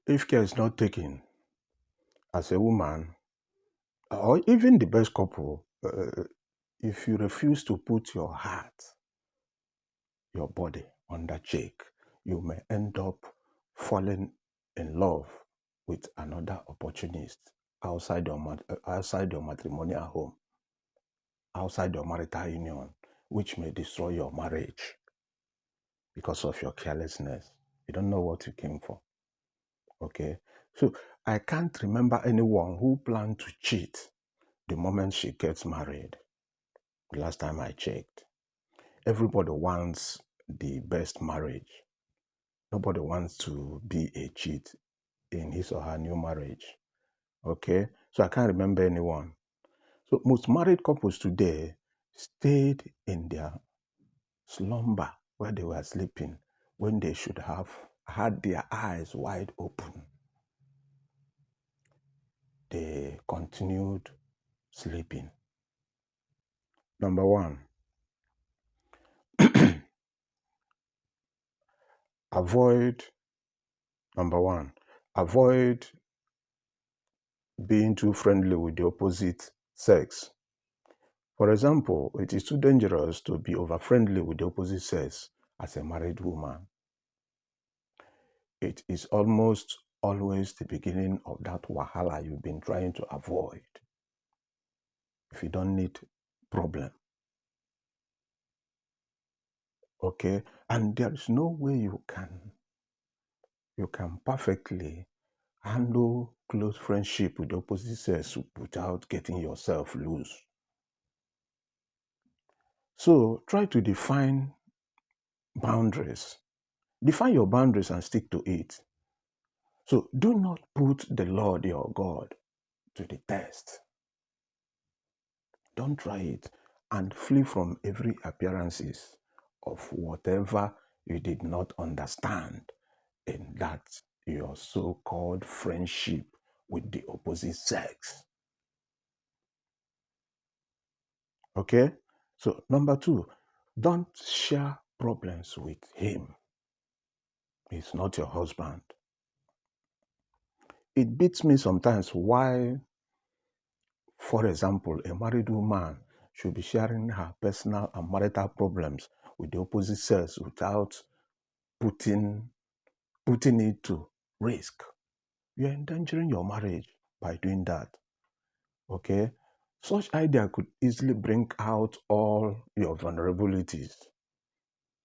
If care is not taken as a woman, or even the best couple, if you refuse to put your heart, your body under check, you may end up falling in love with another opportunist outside your matrimonial home, outside your marital union, which may destroy your marriage because of your carelessness. You don't know what you came for. Okay? So I can't remember anyone who planned to cheat the moment she gets married. The last time I checked. Everybody wants the best marriage. Nobody wants to be a cheat in his or her new marriage. Okay? So I can't remember anyone. So most married couples today stayed in their slumber where they were sleeping when they should have had their eyes wide open. They continued sleeping. Number one, avoid being too friendly with the opposite sex. For example, it is too dangerous to be over-friendly with the opposite sex as a married woman. It is almost always the beginning of that wahala you've been trying to avoid. If you don't need problem. Okay? And there is no way you can perfectly handle close friendship with the opposite sex without getting yourself loose. So try to define boundaries. Define your boundaries and stick to it. So do not put the Lord your God to the test. Don't try it and flee from every appearances of whatever you did not understand in that your so-called friendship with the opposite sex. Okay? So number two, don't share problems with him. He's not your husband. It beats me sometimes why, for example, a married woman should be sharing her personal and marital problems with the opposite sex without putting it to risk. You're endangering your marriage by doing that. Okay? Such idea could easily bring out all your vulnerabilities,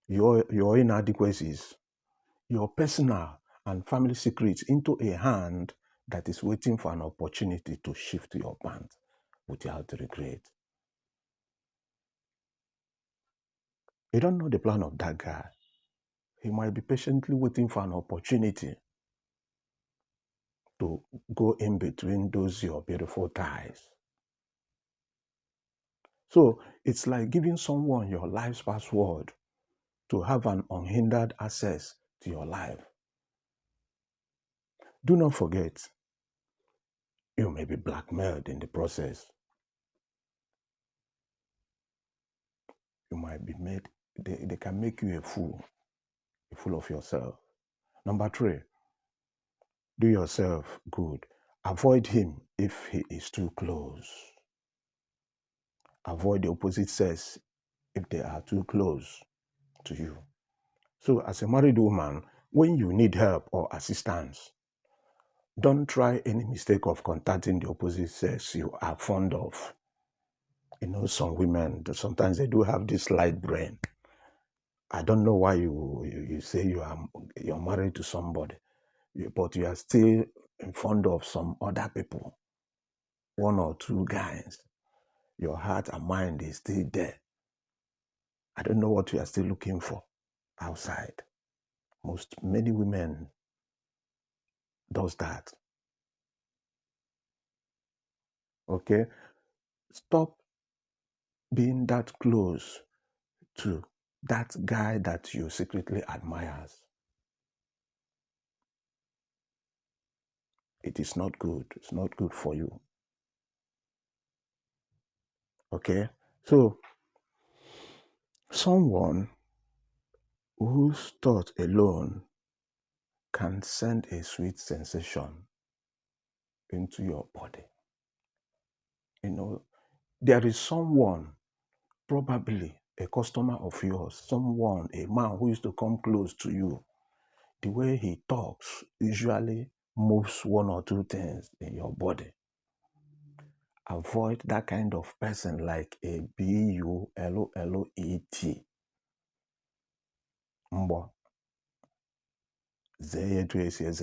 your inadequacies, your personal and family secrets into a hand that is waiting for an opportunity to shift your band without regret. You don't know the plan of that guy. He might be patiently waiting for an opportunity to go in between those your beautiful thighs. So it's like giving someone your life's password to have an unhindered access to your life. Do not forget, you may be blackmailed in the process. You might be made, they can make you a fool of yourself. Number three, do yourself good. Avoid him if he is too close. Avoid the opposite sex if they are too close to you. So as a married woman, when you need help or assistance, don't try any mistake of contacting the opposite sex you are fond of. You know, some women, sometimes they do have this light brain. I don't know why you say you're married to somebody, but you are still fond of some other people, one or two guys. Your heart and mind is still there. I don't know what you are still looking for outside. Many women does that. Okay? Stop being that close to that guy that you secretly admires. It is not good. It's not good for you. Okay? So, someone whose thought alone can send a sweet sensation into your body. You know, there is someone, probably a customer of yours, someone, a man who used to come close to you. The way he talks usually moves one or two things in your body. Avoid that kind of person like a bullet. Mbo.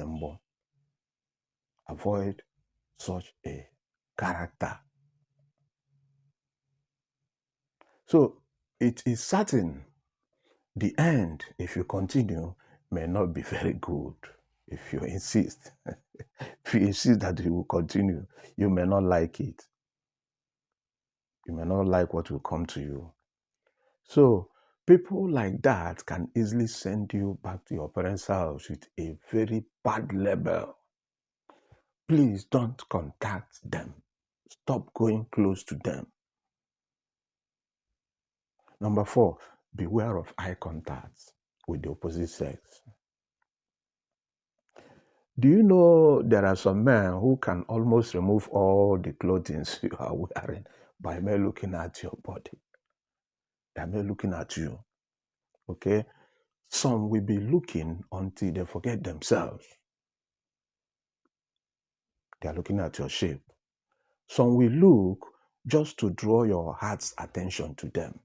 Mbo. Avoid such a character. So it is certain the end, if you continue, may not be very good. If you insist, if you insist that you will continue, you may not like it. You may not like what will come to you. So people like that can easily send you back to your parents' house with a very bad label. Please don't contact them. Stop going close to them. Number 4, beware of eye contact with the opposite sex. Do you know there are some men who can almost remove all the clothing you are wearing by mere looking at your body? By mere looking at you. Okay? Some will be looking until they forget themselves. They are looking at your shape. Some will look just to draw your heart's attention to them.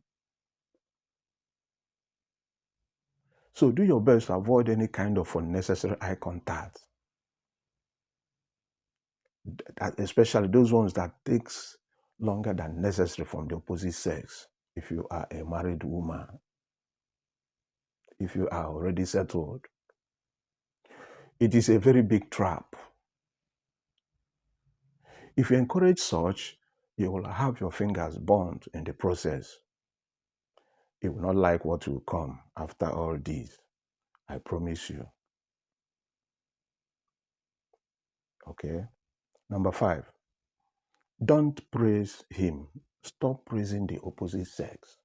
So do your best to avoid any kind of unnecessary eye contact, especially those ones that takes longer than necessary from the opposite sex. If you are a married woman, if you are already settled, it is a very big trap. If you encourage such, you will have your fingers burnt in the process. You will not like what will come after all this. I promise you. Okay? Number 5, don't praise him. Stop praising the opposite sex.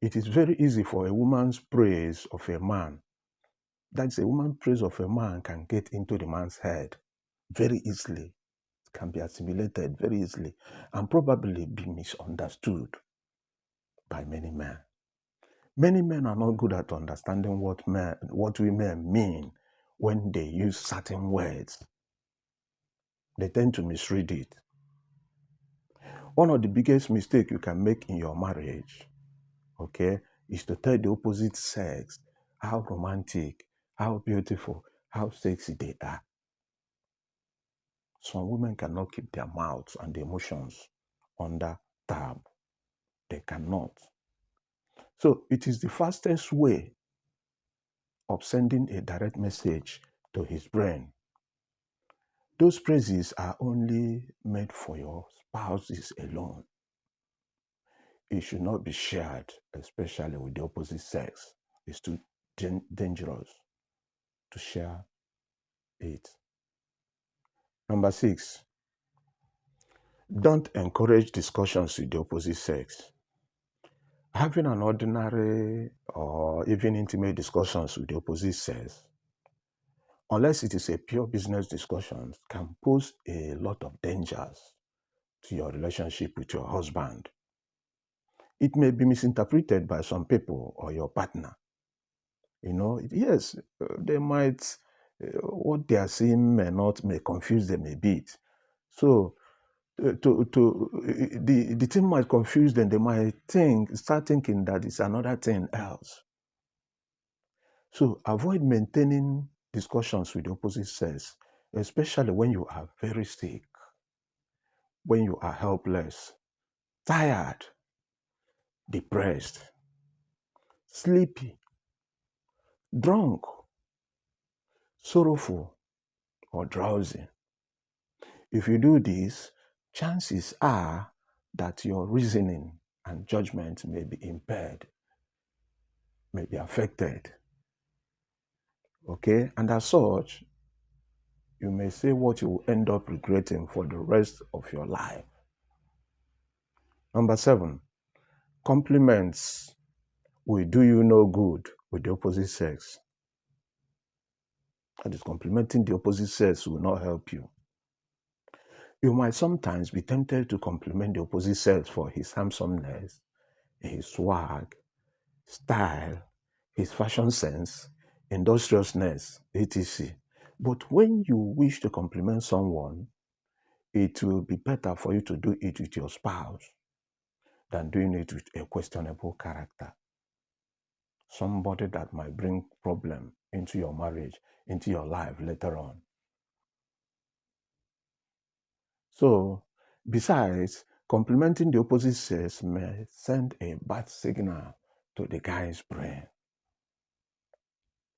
It is very easy for a woman's praise of a man. That's a woman's praise of a man can get into the man's head very easily. It can be assimilated very easily and probably be misunderstood by many men. Many men are not good at understanding what women mean when they use certain words. They tend to misread it. One of the biggest mistakes you can make in your marriage, okay, is to tell the opposite sex how romantic, how beautiful, how sexy they are. Some women cannot keep their mouths and the emotions under tab. They cannot. So it is the fastest way of sending a direct message to his brain. Those praises are only made for your spouses alone. It should not be shared, especially with the opposite sex. It's too dangerous to share it. Number 6, don't encourage discussions with the opposite sex. Having an ordinary or even intimate discussions with the opposite sex, unless it is a pure business discussion, can pose a lot of dangers to your relationship with your husband. It may be misinterpreted by some people or your partner. You know, yes, they might, what they are seeing may confuse them a bit. So, the thing might confuse them. They might start thinking that it's another thing else. So avoid maintaining discussions with the opposite sex, especially when you are very sick, when you are helpless, tired, depressed, sleepy, drunk, sorrowful, or drowsy. If you do this, chances are that your reasoning and judgment may be impaired, may be affected. Okay? And as such, you may say what you will end up regretting for the rest of your life. Number 7, compliments will do you no good with the opposite sex. That is, complimenting the opposite sex will not help you. You might sometimes be tempted to compliment the opposite sex for his handsomeness, his swag, style, his fashion sense, industriousness, etc. But when you wish to compliment someone, it will be better for you to do it with your spouse than doing it with a questionable character. Somebody that might bring problem into your marriage, into your life later on. So, besides, complimenting the opposite sex may send a bad signal to the guy's brain.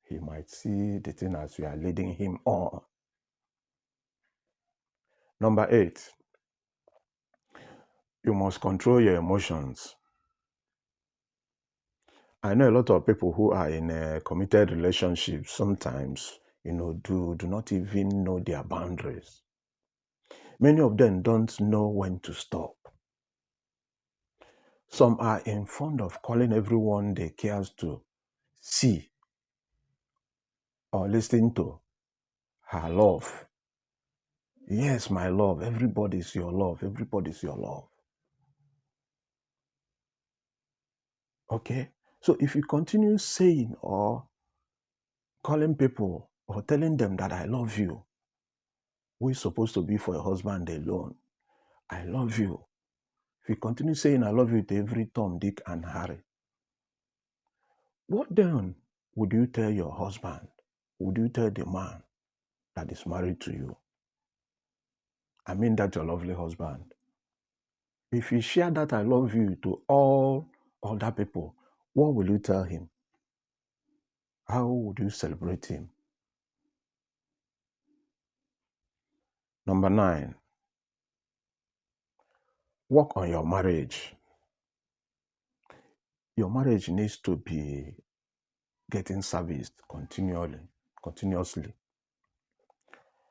He might see the thing as you are leading him on. Number 8, you must control your emotions. I know a lot of people who are in a committed relationship sometimes, do not even know their boundaries. Many of them don't know when to stop. Some are in fond of calling everyone they care to see or listen to her love. Yes, my love. Everybody's your love. Everybody's your love. Okay? So if you continue saying or calling people or telling them that I love you, who is supposed to be for your husband alone? I love you. If you continue saying I love you to every Tom, Dick, and Harry, what then would you tell your husband? Would you tell the man that is married to you? I mean that your lovely husband. If you share that I love you to all other people, what will you tell him? How would you celebrate him? Number 9, work on your marriage. Your marriage needs to be getting serviced continuously.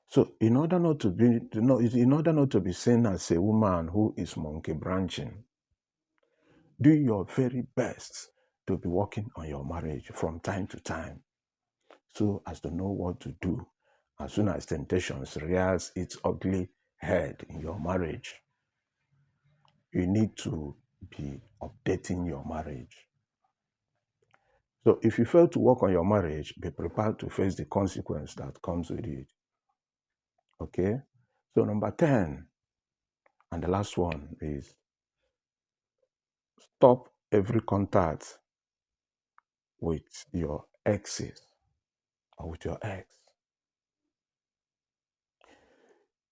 So in order not to be seen as a woman who is monkey branching, do your very best to be working on your marriage from time to time, so as to know what to do as soon as temptations rears its ugly head in your marriage. You need to be updating your marriage. So if you fail to work on your marriage, be prepared to face the consequence that comes with it. Okay? So number 10, and the last one is stop every contact with your exes or with your ex.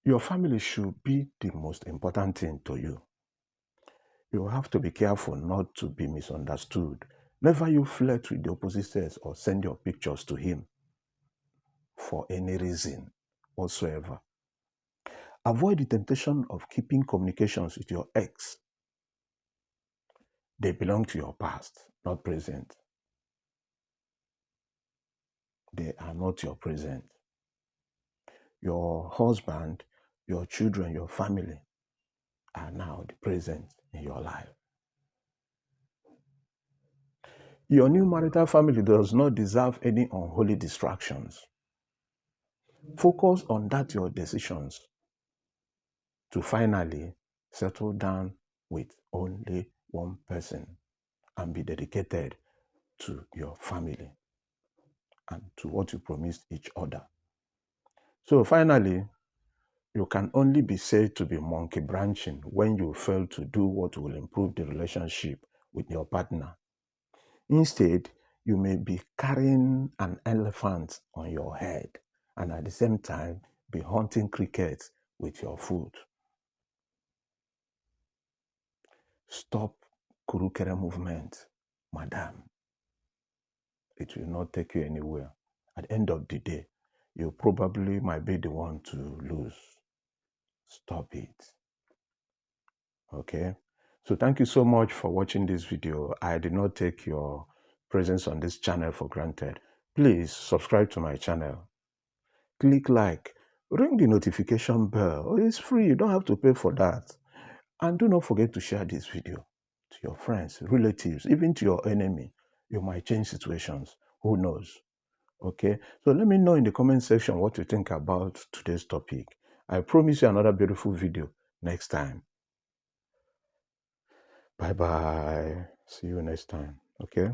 Your family should be the most important thing to you. You have to be careful not to be misunderstood. Never you flirt with the opposite sex or send your pictures to him for any reason whatsoever. Avoid the temptation of keeping communications with your ex. They belong to your past, not present. They are not your present. Your husband, your children, your family are now the present in your life. Your new marital family does not deserve any unholy distractions. Focus on that your decisions to finally settle down with only one person and be dedicated to your family and to what you promised each other. So finally, you can only be said to be monkey branching when you fail to do what will improve the relationship with your partner. Instead, you may be carrying an elephant on your head and at the same time be hunting crickets with your foot. Stop kurukere movement, madam. It will not take you anywhere. At the end of the day, you probably might be the one to lose. Stop it. Okay? So thank you so much for watching this video. I did not take your presence on this channel for granted. Please subscribe to my channel. Click like, ring the notification bell. Oh, it's free. You don't have to pay for that. And do not forget to share this video to your friends, relatives, even to your enemy. You might change situations. Who knows? Okay, so let me know in the comment section what you think about today's topic. I promise you another beautiful video next time. Bye bye. See you next time. Okay.